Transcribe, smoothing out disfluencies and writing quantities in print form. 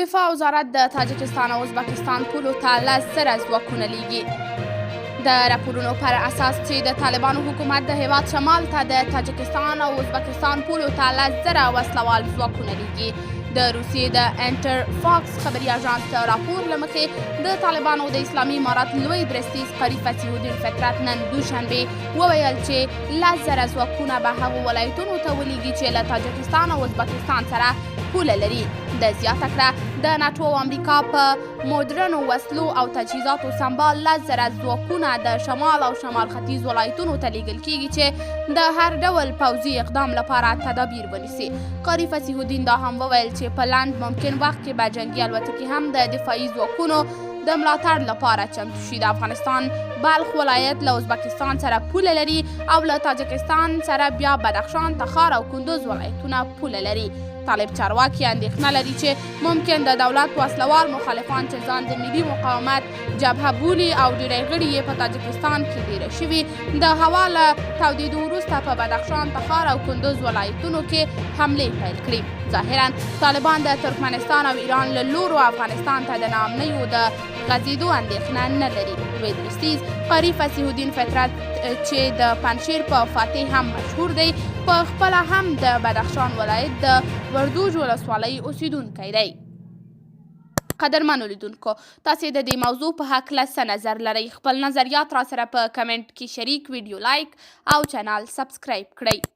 دفاع وزارت د تاجکستان او ازبکستان پولو ته 10,000 ځواکونه لیږي. د راپورونو پر اساس چې د طالبانو حکومت د هیواد شمال ته د تاجکستان او ازبکستان پولو ته 10,000 وسلوال ځواکونه لیږي. د روسیې د انټر فاکس خبري اژانس د راپور له مخې د طالبانو د اسلامي امارت لوی درستیز قاری فتح الدین فطرت نن دوشنبې وویل چې 10,000 ځواکونه به هغو ولایتونو ته ولیږي چې له تاجکستان او ازبکستان سره پوله لري. د زیاته کړه د ناټو او امریکا په مدرنو وسلو او تجهیزاتو سمبال 10,000 ځواکونه د شمال او شمال ختیځ ولایتونو ته لیږل کیږي چې د هر ډول پوځي اقدام لپاره تدابیر ونیسي. قاری فتح الدین دا هم وویل چې په لنډ ممکن وخت کې به جنګي الوتکې هم د دفاعي ځواکونو د ملاتړ لپاره چمتو شي. د افغانستان بلخ ولایت له ازبکستان سره پوله لري او له تاجکستان سره بیا بدخشان، تخار او کندوز ولایتونه پوله لري. طالب چارواکي اندېښنه لري چې ممکن د دولت وسلوال مخالفان چې ځان د ملي مقاومت جبهه بولي او ډېری غړي یې په تاجکستان کې دېره شوي د هوا له تودېدو وروسته په بدخشان، تخار او کندوز ولایتونو کې حملې پیل کړي. ظاهرا طالبان د ترکمنستان او ایران له لورو افغانستان ته د ناامنیو د غځېدو اندېښنه نه لري. لوی درستیز قاری فتح الدین فطرت چې د پنجشیر په فاتح هم مشهور دی، په خپله هم د بدخشان ولایت د وردوج ولسوالۍ اوسیدونکی دی. قدرمنو لیدونکو، تاسې د دې موضوع په هکله څه نظر لرئ؟ خپل نظریات را سره په کمنټ کې شریک، ویډیو لایک او چینل سبسکرایب کړئ.